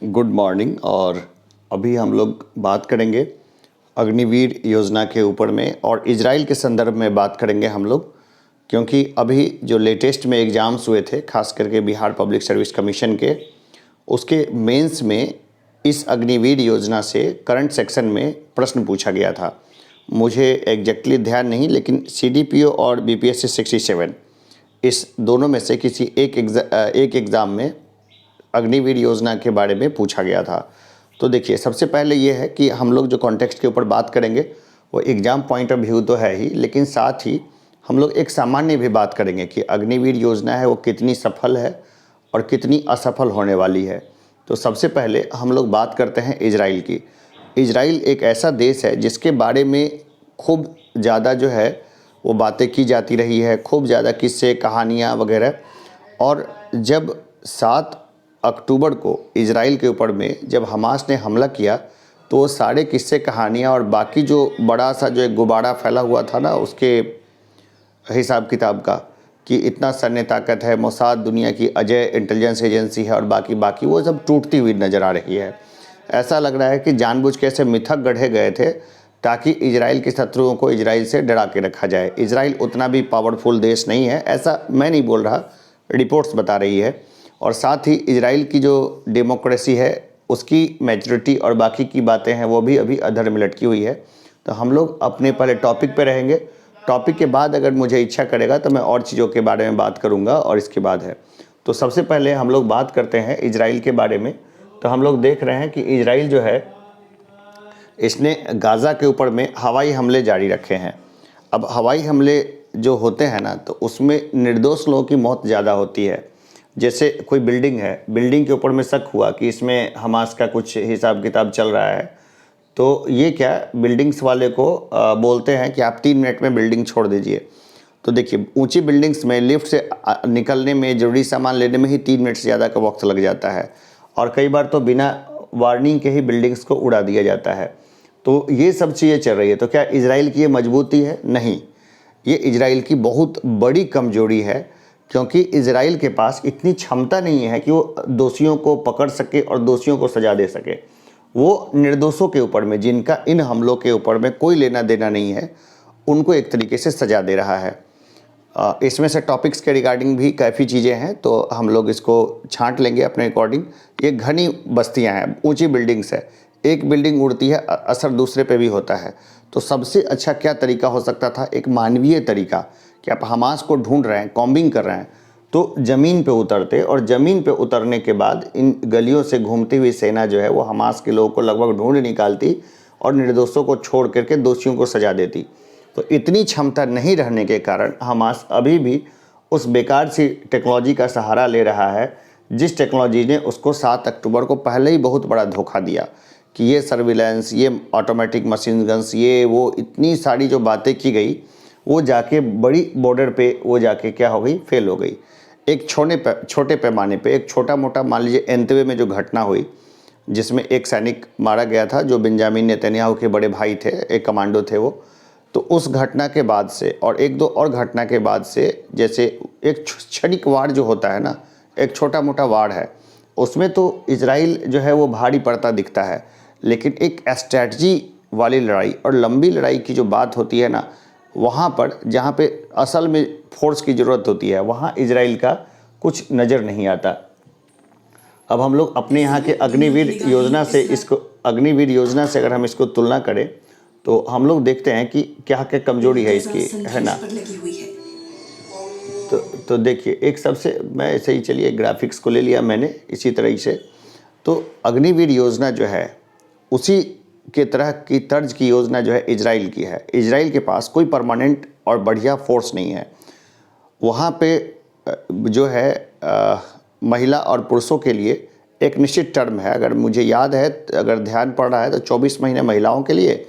Good morning. और अभी हम लोग बात करेंगे अग्निवीर योजना के ऊपर में और इजराइल के संदर्भ में बात करेंगे हम लोग, क्योंकि अभी जो लेटेस्ट में एग्ज़ाम्स हुए थे खास करके बिहार पब्लिक सर्विस कमीशन के, उसके मेंस में इस अग्निवीर योजना से करंट सेक्शन में प्रश्न पूछा गया था। मुझे एग्जैक्टली ध्यान नहीं, लेकिन सीडीपीओ और बीपीएससी 67 इस दोनों में से किसी एक एग्ज़ाम में अग्निवीर योजना के बारे में पूछा गया था। तो देखिए, सबसे पहले ये है कि हम लोग जो कॉन्टेक्स्ट के ऊपर बात करेंगे वो एग्ज़ाम पॉइंट ऑफ व्यू तो है ही, लेकिन साथ ही हम लोग एक सामान्य भी बात करेंगे कि अग्निवीर योजना है वो कितनी सफल है और कितनी असफल होने वाली है। तो सबसे पहले हम लोग बात करते हैं इजराइल की। इजराइल एक ऐसा देश है जिसके बारे में खूब ज़्यादा जो है वो बातें की जाती रही है, खूब ज़्यादा किस्से कहानियाँ वगैरह। और जब 7 अक्टूबर को इजराइल के ऊपर में जब हमास ने हमला किया, तो वो सारे किस्से कहानियाँ और बाकी जो बड़ा सा जो एक गुब्बारा फैला हुआ था ना, उसके हिसाब किताब का कि इतना सैन्य ताकत है, मोसाद दुनिया की अजय इंटेलिजेंस एजेंसी है और बाकी वो सब टूटती हुई नज़र आ रही है। ऐसा लग रहा है कि जानबूझ के ऐसे मिथक गढ़े गए थे ताकि इजराइल के शत्रुओं को इजराइल से डरा के रखा जाए। इजराइल उतना भी पावरफुल देश नहीं है, ऐसा मैं नहीं बोल रहा, रिपोर्ट्स बता रही है। और साथ ही इजराइल की जो डेमोक्रेसी है उसकी मैच्योरिटी और बाकी की बातें हैं वो भी अभी अधर में लटकी हुई है। तो हम लोग अपने पहले टॉपिक पे रहेंगे। टॉपिक के बाद अगर मुझे इच्छा करेगा तो मैं और चीज़ों के बारे में बात करूंगा और इसके बाद है। तो सबसे पहले हम लोग बात करते हैं इजराइल के बारे में। तो हम लोग देख रहे हैं कि इजराइल जो है इसने गाज़ा के ऊपर में हवाई हमले जारी रखे हैं। अब हवाई हमले जो होते हैं ना, तो उसमें निर्दोष लोगों की मौत ज़्यादा होती है। जैसे कोई बिल्डिंग है, बिल्डिंग के ऊपर में शक हुआ कि इसमें हमास का कुछ हिसाब किताब चल रहा है, तो ये क्या बिल्डिंग्स वाले को बोलते हैं कि आप 3 मिनट में बिल्डिंग छोड़ दीजिए। तो देखिए, ऊंची बिल्डिंग्स में लिफ्ट से निकलने में, ज़रूरी सामान लेने में ही 3 मिनट से ज़्यादा का वक्त लग जाता है और कई बार तो बिना वार्निंग के ही बिल्डिंग्स को उड़ा दिया जाता है। तो ये सब चीज़ें चल रही है। तो क्या इजराइल की ये मजबूती है? नहीं, ये इजराइल की बहुत बड़ी कमजोरी है, क्योंकि इजराइल के पास इतनी क्षमता नहीं है कि वो दोषियों को पकड़ सके और दोषियों को सजा दे सके। वो निर्दोषों के ऊपर में, जिनका इन हमलों के ऊपर में कोई लेना देना नहीं है, उनको एक तरीके से सजा दे रहा है। इसमें से टॉपिक्स के रिगार्डिंग भी काफ़ी चीज़ें हैं, तो हम लोग इसको छांट लेंगे अपने अकॉर्डिंग। ये घनी बस्तियां हैं, ऊंची बिल्डिंग्स है, एक बिल्डिंग उड़ती है, असर दूसरे पे भी होता है। तो सबसे अच्छा क्या तरीका हो सकता था? एक मानवीय तरीका कि आप हमास को ढूंढ रहे हैं, कॉम्बिंग कर रहे हैं, तो ज़मीन पे उतरते और ज़मीन पे उतरने के बाद इन गलियों से घूमती हुई सेना जो है वो हमास के लोगों को लगभग ढूंढ निकालती और निर्दोषों को छोड़ करके दोषियों को सजा देती। तो इतनी क्षमता नहीं रहने के कारण हमास अभी भी उस बेकार सी टेक्नोलॉजी का सहारा ले रहा है, जिस टेक्नोलॉजी ने उसको 7 अक्टूबर को पहले ही बहुत बड़ा धोखा दिया कि ये सर्विलेंस, ये ऑटोमेटिक मशीन गन्स, ये वो इतनी सारी जो बातें की गई, वो जाके बड़ी बॉर्डर पे वो जाके क्या हो गई? फेल हो गई। एक छोटे पैमाने पे एक छोटा मोटा, मान लीजिए एंतवे में जो घटना हुई जिसमें एक सैनिक मारा गया था जो बेंजामिन नेतन्याहू के बड़े भाई थे, एक कमांडो थे वो। तो उस घटना के बाद से और एक दो और घटना के बाद से, जैसे एक क्षणिक वार जो होता है ना, एक छोटा मोटा वार है, उसमें तो इजराइल जो है वो भारी पड़ता दिखता है। लेकिन एक स्ट्रैटजी वाली लड़ाई और लंबी लड़ाई की जो बात होती है ना, वहाँ पर जहाँ पे असल में फोर्स की ज़रूरत होती है, वहाँ इजराइल का कुछ नज़र नहीं आता। अब हम लोग अपने यहाँ के अग्निवीर योजना से अगर हम इसको तुलना करें तो हम लोग देखते हैं कि क्या क्या कमजोरी है इसकी, है ना। तो देखिए, एक सबसे, मैं ऐसे ही चलिए ग्राफिक्स को ले लिया मैंने इसी तरह से। तो अग्निवीर योजना जो है उसी के तरह की तर्ज की योजना जो है इजराइल की है। इजराइल के पास कोई परमानेंट और बढ़िया फोर्स नहीं है। वहाँ पे जो है महिला और पुरुषों के लिए एक निश्चित टर्म है। अगर मुझे याद है, अगर ध्यान पड़ रहा है, तो 24 महीने महिलाओं के लिए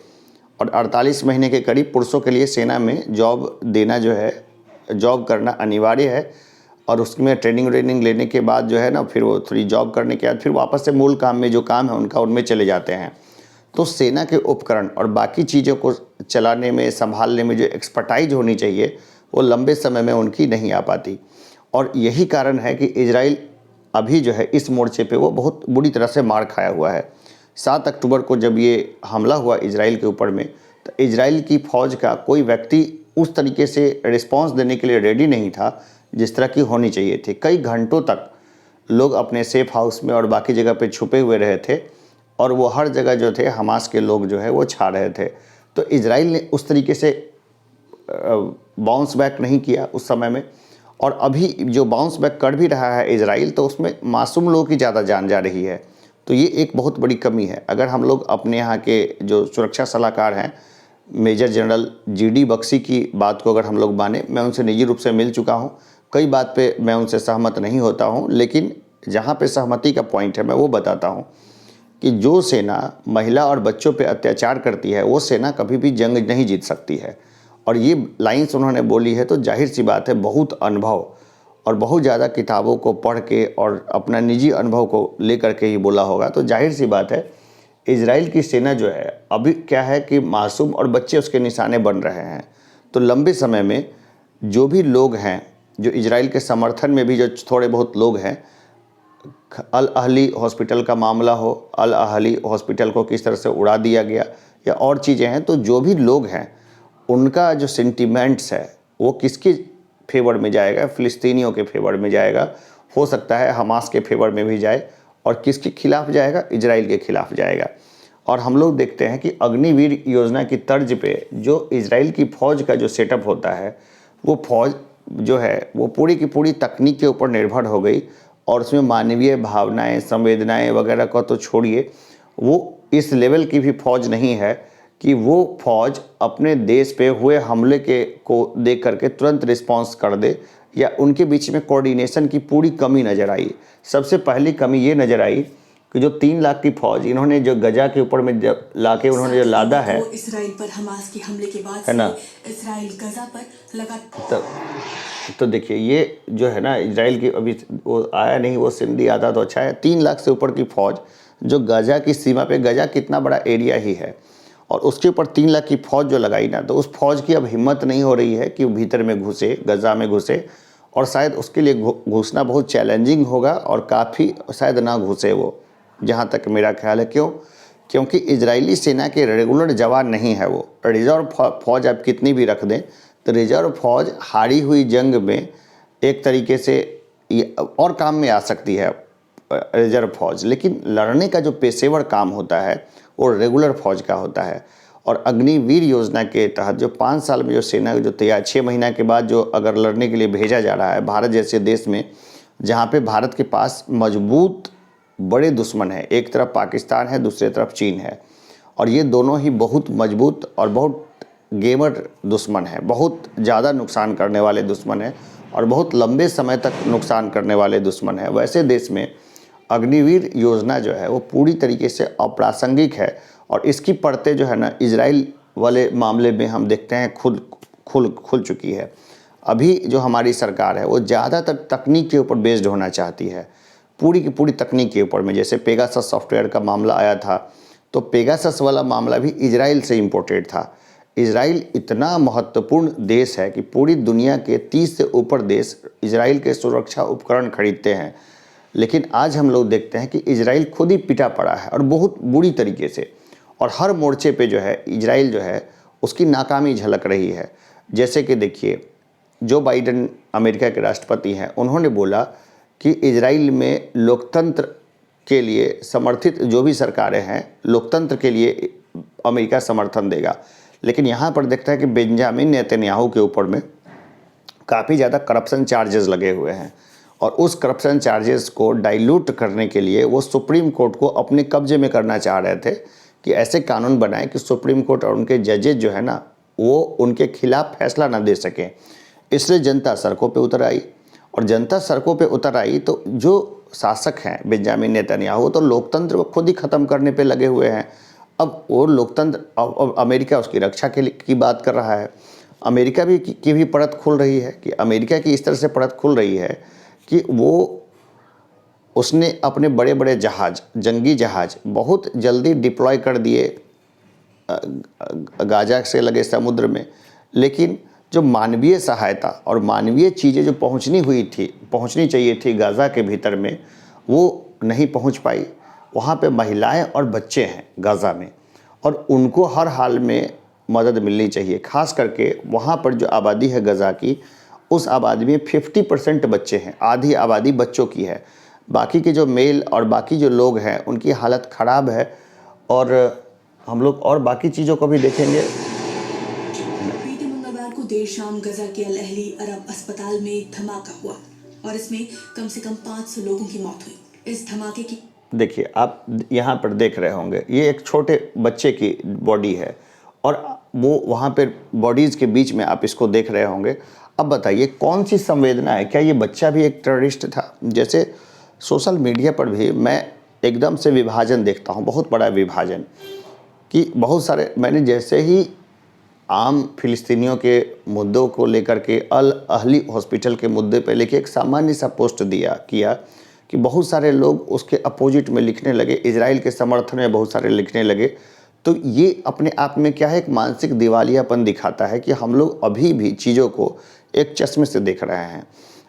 और 48 महीने के करीब पुरुषों के लिए सेना में जॉब देना जो है, जॉब करना अनिवार्य है। और उसमें ट्रेनिंग लेने के बाद जो है ना, फिर वो थोड़ी जॉब करने के बाद फिर वापस से मूल काम में जो काम है उनका, उनमें चले जाते हैं। तो सेना के उपकरण और बाकी चीज़ों को चलाने में, संभालने में जो एक्सपर्टाइज होनी चाहिए, वो लंबे समय में उनकी नहीं आ पाती। और यही कारण है कि इजराइल अभी जो है इस मोर्चे पे वो बहुत बुरी तरह से मार खाया हुआ है। 7 अक्टूबर को जब ये हमला हुआ इजराइल के ऊपर में, तो इजराइल की फ़ौज का कोई व्यक्ति उस तरीके से रिस्पॉन्स देने के लिए रेडी नहीं था जिस तरह की होनी चाहिए थी। कई घंटों तक लोग अपने सेफ हाउस में और बाकी जगह पे छुपे हुए रहे थे और वो हर जगह जो थे हमास के लोग जो है वो छा रहे थे। तो इजराइल ने उस तरीके से बाउंस बैक नहीं किया उस समय में, और अभी जो बाउंस बैक कर भी रहा है इजराइल, तो उसमें मासूम लोगों की ज़्यादा जान जा रही है। तो ये एक बहुत बड़ी कमी है। अगर हम लोग अपने यहाँ के जो सुरक्षा सलाहकार हैं मेजर जनरल GD बख्शी की बात को अगर हम लोग माने, मैं उनसे निजी रूप से मिल चुका हूँ, कई बात पे मैं उनसे सहमत नहीं होता हूँ, लेकिन जहाँ पे सहमति का पॉइंट है मैं वो बताता हूँ कि जो सेना महिला और बच्चों पे अत्याचार करती है वो सेना कभी भी जंग नहीं जीत सकती है। और ये लाइंस उन्होंने बोली है तो जाहिर सी बात है बहुत अनुभव और बहुत ज़्यादा किताबों को पढ़ के और अपना निजी अनुभव को लेकर के ही बोला होगा। तो जाहिर सी बात है इजराइल की सेना जो है अभी क्या है कि मासूम और बच्चे उसके निशाने बन रहे हैं। तो लंबे समय में जो भी लोग हैं, जो इजराइल के समर्थन में भी जो थोड़े बहुत लोग हैं, अल अहली हॉस्पिटल का मामला हो, अल अहली हॉस्पिटल को किस तरह से उड़ा दिया गया या और चीज़ें हैं, तो जो भी लोग हैं उनका जो सेंटिमेंट्स है वो किसके फेवर में जाएगा? फ़िलिस्तीनियों के फेवर में जाएगा, हो सकता है हमास के फेवर में भी जाए, और किसके खिलाफ जाएगा? इजराइल के खिलाफ जाएगा। और हम लोग देखते हैं कि अग्निवीर योजना की तर्ज पे जो इजराइल की फ़ौज का जो सेटअप होता है, वो फ़ौज जो है वो पूरी की पूरी तकनीक के ऊपर निर्भर हो गई, और उसमें मानवीय भावनाएं, संवेदनाएं वगैरह को तो छोड़िए, वो इस लेवल की भी फ़ौज नहीं है कि वो फ़ौज अपने देश पे हुए हमले के को देख करके तुरंत रिस्पॉन्स कर दे, या उनके बीच में कोऑर्डिनेशन की पूरी कमी नज़र आई। सबसे पहली कमी ये नज़र आई कि जो 3 लाख की फ़ौज इन्होंने जो गजा के ऊपर में जब लाके उन्होंने जो लादा है, तो इसराइल पर हमास के हमले के बाद है ना, से इसराइल गजा पर लगातार तो देखिए ये जो है ना इजराइल की अभी वो आया नहीं, वो सिंधी आता तो अच्छा है। 3 लाख से ऊपर की फ़ौज जो गजा की सीमा पे, गजा कितना बड़ा एरिया ही है, और उसके ऊपर 3 लाख की फ़ौज जो लगाई ना, तो उस फ़ौज की अब हिम्मत नहीं हो रही है कि वो भीतर में घुसे, गजा में घुसे, और शायद उसके लिए घुसना बहुत चैलेंजिंग होगा और काफ़ी शायद ना घुसे वो, जहाँ तक मेरा ख्याल है। क्यों? क्योंकि इजरायली सेना के रेगुलर जवान नहीं है वो। रिजर्व फ़ौज आप कितनी भी रख दें, तो रिजर्व फ़ौज हारी हुई जंग में एक तरीके से और काम में आ सकती है रिजर्व फ़ौज, लेकिन लड़ने का जो पेशेवर काम होता है वो रेगुलर फ़ौज का होता है। और अग्निवीर योजना के तहत जो 5 साल में जो सेना जो तैयार 6 महीना के बाद जो अगर लड़ने के लिए भेजा जा रहा है भारत जैसे देश में, जहाँ पे भारत के पास मजबूत बड़े दुश्मन हैं, एक तरफ पाकिस्तान है, दूसरी तरफ चीन है, और ये दोनों ही बहुत मजबूत और बहुत गेमर दुश्मन है, बहुत ज़्यादा नुकसान करने वाले दुश्मन है और बहुत लंबे समय तक नुकसान करने वाले दुश्मन है। वैसे देश में अग्निवीर योजना जो है वो पूरी तरीके से अप्रासंगिक है, और इसकी परतें जो है ना इजराइल वाले मामले में हम देखते हैं खुल चुकी है। अभी जो हमारी सरकार है वो ज़्यादातर तकनीक के ऊपर बेस्ड होना चाहती है, पूरी की पूरी तकनीक के ऊपर में। जैसे पेगासस सॉफ्टवेयर का मामला आया था, तो पेगासस वाला मामला भी इजराइल से इम्पोर्टेड था। इजराइल इतना महत्वपूर्ण देश है कि पूरी दुनिया के 30 से ऊपर देश इजराइल के सुरक्षा उपकरण खरीदते हैं, लेकिन आज हम लोग देखते हैं कि इजराइल खुद ही पिटा पड़ा है और बहुत बुरी तरीके से, और हर मोर्चे पे जो है इजराइल जो है उसकी नाकामी झलक रही है। जैसे कि देखिए जो बाइडेन अमेरिका के राष्ट्रपति हैं, उन्होंने बोला कि इजराइल में लोकतंत्र के लिए समर्थित जो भी सरकारें हैं, लोकतंत्र के लिए अमेरिका समर्थन देगा। लेकिन यहाँ पर देखता है कि बेंजामिन नेतन्याहू के ऊपर में काफ़ी ज़्यादा करप्शन चार्जेस लगे हुए हैं, और उस करप्शन चार्जेस को डाइल्यूट करने के लिए वो सुप्रीम कोर्ट को अपने कब्जे में करना चाह रहे थे कि ऐसे कानून बनाएं कि सुप्रीम कोर्ट और उनके जजेज जो है ना वो उनके खिलाफ फैसला ना दे सकें। इसलिए जनता सड़कों पे उतर आई, और जनता सड़कों पे उतर आई तो जो शासक हैं बेंजामिन नेतन्याहू तो लोकतंत्र को खुद ही ख़त्म करने पे लगे हुए हैं। अब वो लोकतंत्र, अब अमेरिका उसकी रक्षा की बात कर रहा है। अमेरिका की भी परत खुल रही है कि अमेरिका की इस तरह से परत खुल रही है कि उसने अपने बड़े बड़े जहाज़, जंगी जहाज़ बहुत जल्दी डिप्लॉय कर दिए गाजा से लगे समुद्र में, लेकिन जो मानवीय सहायता और मानवीय चीज़ें जो पहुंचनी चाहिए थी गाज़ा के भीतर में, वो नहीं पहुंच पाई। वहाँ पे महिलाएं और बच्चे हैं गाज़ा में, और उनको हर हाल में मदद मिलनी चाहिए। ख़ास करके वहाँ पर जो आबादी है गज़ा की, उस आबादी में 50% बच्चे हैं, आधी आबादी बच्चों की है। बाकी के जो मेल और बाकी जो लोग हैं उनकी हालत ख़राब है। और हम लोग और बाकी चीज़ों को भी देखेंगे। बीते मंगलवार को देर शाम गजा के अल अहली अरब अस्पताल में एक धमाका हुआ और इसमें कम से कम 500 लोगों की मौत हुई। इस धमाके की देखिए, आप यहाँ पर देख रहे होंगे, ये एक छोटे बच्चे की बॉडी है और वो वहाँ पे बॉडीज़ के बीच में आप इसको देख रहे होंगे। अब बताइए कौन सी संवेदना है? क्या ये बच्चा भी एक टेररिस्ट था? जैसे सोशल मीडिया पर भी मैं एकदम से विभाजन देखता हूँ, बहुत बड़ा विभाजन, कि बहुत सारे, मैंने जैसे ही आम फ़िलिस्तीनियों के मुद्दों को लेकर के अल अहली हॉस्पिटल के मुद्दे पे लेके एक सामान्य सा पोस्ट किया कि बहुत सारे लोग उसके अपोजिट में लिखने लगे, इजराइल के समर्थन में बहुत सारे लिखने लगे। तो ये अपने आप में क्या है, एक मानसिक दिवालियापन दिखाता है कि हम लोग अभी भी चीज़ों को एक चश्मे से देख रहे हैं।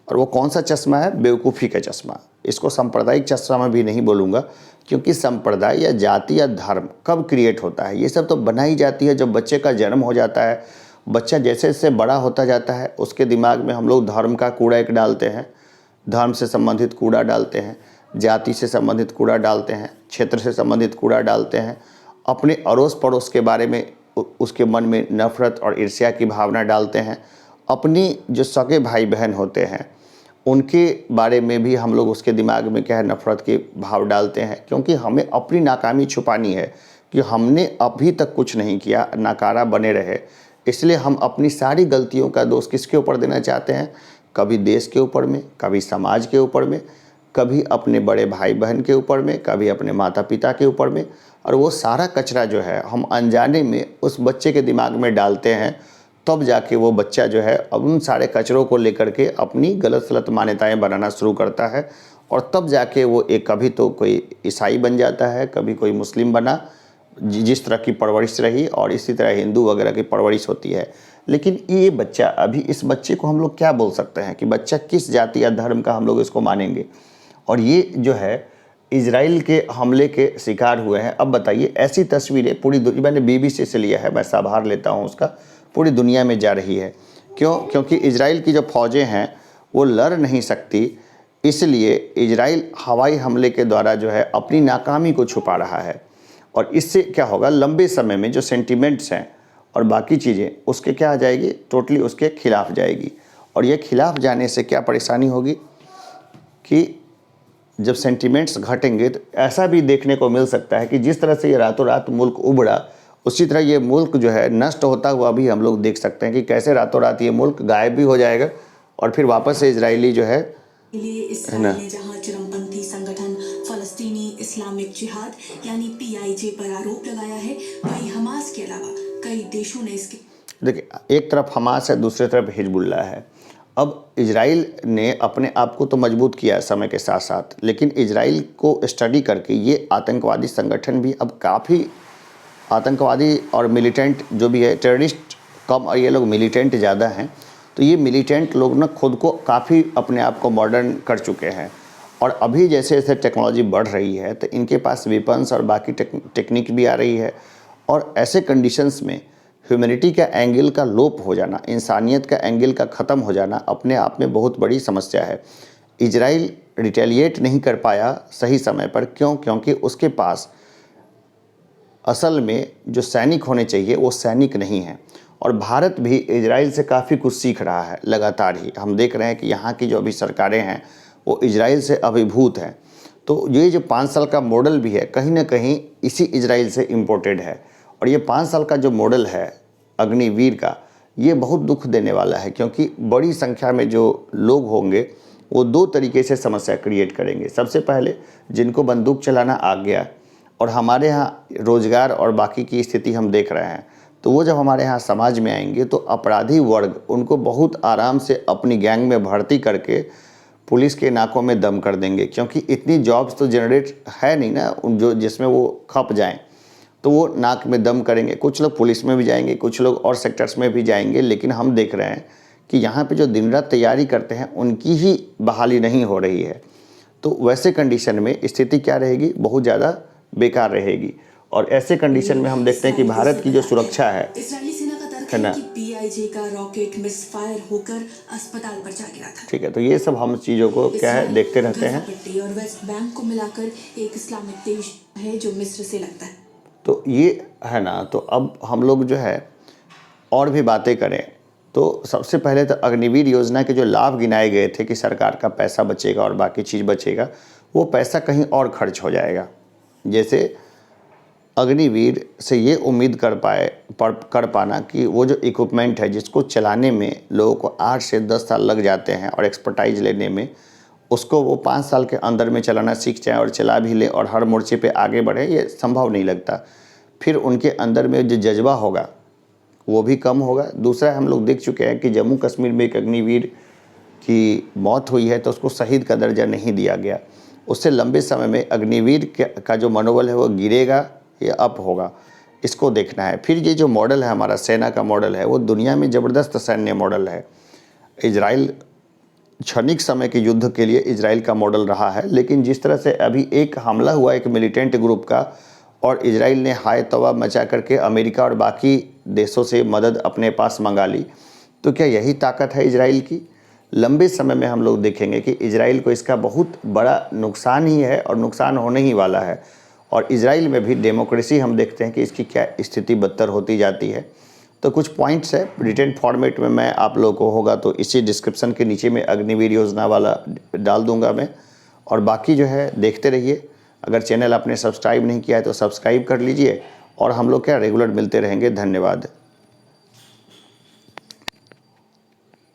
और वो कौन सा चश्मा है? बेवकूफ़ी का चश्मा। इसको सांप्रदायिक चश्मा भी नहीं बोलूँगा, क्योंकि संप्रदाय या जाति या धर्म कब क्रिएट होता है? ये सब तो बनाई जाती है जब बच्चे का जन्म हो जाता है। बच्चा जैसे जैसे बड़ा होता जाता है उसके दिमाग में हम लोग धर्म का कूड़ा एक डालते हैं, धर्म से संबंधित कूड़ा डालते हैं, जाति से संबंधित कूड़ा डालते हैं, क्षेत्र से संबंधित कूड़ा डालते हैं, अपने अड़ोस पड़ोस के बारे में उसके मन में नफ़रत और ईर्ष्या की भावना डालते हैं। अपनी जो सगे भाई बहन होते हैं उनके बारे में भी हम लोग उसके दिमाग में क्या है, नफ़रत के भाव डालते हैं, क्योंकि हमें अपनी नाकामी छुपानी है कि हमने अभी तक कुछ नहीं किया, नाकारा बने रहे। इसलिए हम अपनी सारी गलतियों का दोष किसके ऊपर देना चाहते हैं? कभी देश के ऊपर में, कभी समाज के ऊपर में, कभी अपने बड़े भाई बहन के ऊपर में, कभी अपने माता पिता के ऊपर में। और वो सारा कचरा जो है हम अनजाने में उस बच्चे के दिमाग में डालते हैं। तब जाके वो बच्चा जो है अब उन सारे कचरों को लेकर के अपनी गलत सलत मान्यताएं बनाना शुरू करता है। और तब जाके वो एक कभी तो कोई ईसाई बन जाता है, कभी कोई मुस्लिम बना, जिस तरह की परवरिश रही, और इसी तरह हिंदू वगैरह की परवरिश होती है। लेकिन ये बच्चा, अभी इस बच्चे को हम लोग क्या बोल सकते हैं कि बच्चा किस जाति या धर्म का हम लोग इसको मानेंगे? और ये जो है इजराइल के हमले के शिकार हुए हैं। अब बताइए, ऐसी तस्वीरें पूरी दुनिया, मैंने बीबीसी से लिया है, मैं आभार लेता हूँ उसका, पूरी दुनिया में जा रही है। क्यों? क्योंकि इजराइल की जो फ़ौजें हैं वो लड़ नहीं सकती, इसलिए इजराइल हवाई हमले के द्वारा जो है अपनी नाकामी को छुपा रहा है। और इससे क्या होगा, लंबे समय में जो सेंटिमेंट्स हैं और बाकी चीज़ें उसके क्या आ जाएगी, टोटली उसके खिलाफ जाएगी। और ये खिलाफ जाने से क्या परेशानी होगी कि जब सेंटिमेंट्स घटेंगे तो ऐसा भी देखने को मिल सकता है कि जिस तरह से ये रातों रात मुल्क उबड़ा, उसी तरह ये मुल्क जो है नष्ट होता हुआ भी हम लोग देख सकते हैं कि कैसे रातों रात ये मुल्क गायब भी हो जाएगा और फिर वापस से इजरायली जो है इसराइल ने जहां चरमपंथी संगठन फलस्तीनी इस्लामिक जिहाद यानी PIJ पर आरोप लगाया है, वहीं हमास के अलावा कई देशों ने इसके देखिए, एक तरफ हमास है, दूसरी तरफ हिजबुल्लाह है। अब इजराइल ने अपने आप को तो मजबूत किया है समय के साथ साथ, लेकिन इजराइल को स्टडी करके ये आतंकवादी संगठन भी अब काफ़ी आतंकवादी और मिलिटेंट जो भी है, टेररिस्ट कम और ये लोग मिलिटेंट ज़्यादा हैं। तो ये मिलिटेंट लोग ना खुद को काफ़ी अपने आप को मॉडर्न कर चुके हैं। और अभी जैसे जैसे टेक्नोलॉजी बढ़ रही है तो इनके पास वेपन्स और बाकी टेक्निक भी आ रही है। और ऐसे कंडीशंस में ह्यूमैनिटी का एंगल का लोप हो जाना, इंसानियत का एंगल का ख़त्म हो जाना अपने आप में बहुत बड़ी समस्या है। इजराइल रिटेलिएट नहीं कर पाया सही समय पर। क्यों? क्योंकि उसके पास असल में जो सैनिक होने चाहिए वो सैनिक नहीं है। और भारत भी इजराइल से काफ़ी कुछ सीख रहा है लगातार ही। हम देख रहे हैं कि यहाँ की जो अभी सरकारें हैं वो इजराइल से अभिभूत हैं। तो ये जो 5 साल का मॉडल भी है कहीं ना कहीं इसी इजराइल से इम्पोर्टेड है। और ये 5 साल का जो मॉडल है अग्निवीर का, ये बहुत दुख देने वाला है, क्योंकि बड़ी संख्या में जो लोग होंगे वो 2 तरीके से समस्या क्रिएट करेंगे। सबसे पहले जिनको बंदूक चलाना आ गया और हमारे यहाँ रोज़गार और बाकी की स्थिति हम देख रहे हैं, तो वो जब हमारे यहाँ समाज में आएंगे तो अपराधी वर्ग उनको बहुत आराम से अपनी गैंग में भर्ती करके पुलिस के नाकों में दम कर देंगे, क्योंकि इतनी जॉब्स तो जनरेट है नहीं ना उन जो जिसमें वो खप जाएं। तो वो नाक में दम करेंगे। कुछ लोग पुलिस में भी जाएंगे, कुछ लोग और सेक्टर्स में भी जाएंगे, लेकिन हम देख रहे हैं कि यहाँ पे जो दिन रात तैयारी करते हैं उनकी ही बहाली नहीं हो रही है। तो वैसे कंडीशन में स्थिति क्या रहेगी, बहुत ज़्यादा बेकार रहेगी। और ऐसे कंडीशन में हम देखते हैं कि भारत की जो सुरक्षा है इजरायली सेना का तर्क है है ना, कि पीआईजे का रॉकेट मिसफायर होकर अस्पताल पर जा गिरा था। ठीक है। तो ये सब हम चीज़ों को क्या है देखते रहते हैं। गाजा पट्टी और वेस्ट बैंक को मिलाकर एक इस्लामिक देश है जो मिस्र से लगता है। तो ये है ना, तो अब हम लोग जो है और भी बातें करें तो सबसे पहले तो अग्निवीर योजना के जो लाभ गिनाए गए थे कि सरकार का पैसा बचेगा और बाकी चीज़ बचेगा, वो पैसा कहीं और खर्च हो जाएगा। जैसे अग्निवीर से ये उम्मीद कर पाना कि वो जो इक्विपमेंट है जिसको चलाने में लोगों को 8 से 10 साल लग जाते हैं और एक्सपर्टाइज लेने में, उसको वो 5 साल के अंदर में चलाना सीख जाए और चला भी ले और हर मोर्चे पे आगे बढ़े, ये संभव नहीं लगता। फिर उनके अंदर में जो जज्बा होगा वो भी कम होगा। दूसरा, हम लोग देख चुके हैं कि जम्मू कश्मीर में एक अग्निवीर की मौत हुई है तो उसको शहीद का दर्जा नहीं दिया गया। उससे लंबे समय में अग्निवीर का जो मनोबल है वो गिरेगा या अप होगा, इसको देखना है। फिर ये जो मॉडल है हमारा सेना का मॉडल है, वो दुनिया में ज़बरदस्त सैन्य मॉडल है। इजराइल क्षणिक समय के युद्ध के लिए इजराइल का मॉडल रहा है, लेकिन जिस तरह से अभी एक हमला हुआ एक मिलिटेंट ग्रुप का और इजराइल ने हाय तौबा मचा करके अमेरिका और बाकी देशों से मदद अपने पास मंगा ली, तो क्या यही ताकत है इजराइल की? लंबे समय में हम लोग देखेंगे कि इजराइल को इसका बहुत बड़ा नुकसान ही है और नुकसान होने ही वाला है। और इजराइल में भी डेमोक्रेसी हम देखते हैं कि इसकी क्या स्थिति बदतर होती जाती है। तो कुछ पॉइंट्स है रिटन फॉर्मेट में, मैं आप लोगों को होगा तो इसी डिस्क्रिप्शन के नीचे में अग्निवीर योजना वाला डाल दूंगा मैं, और बाकी जो है देखते रहिए। अगर चैनल आपने सब्सक्राइब नहीं किया है तो सब्सक्राइब कर लीजिए और हम लोग क्या रेगुलर मिलते रहेंगे। धन्यवाद।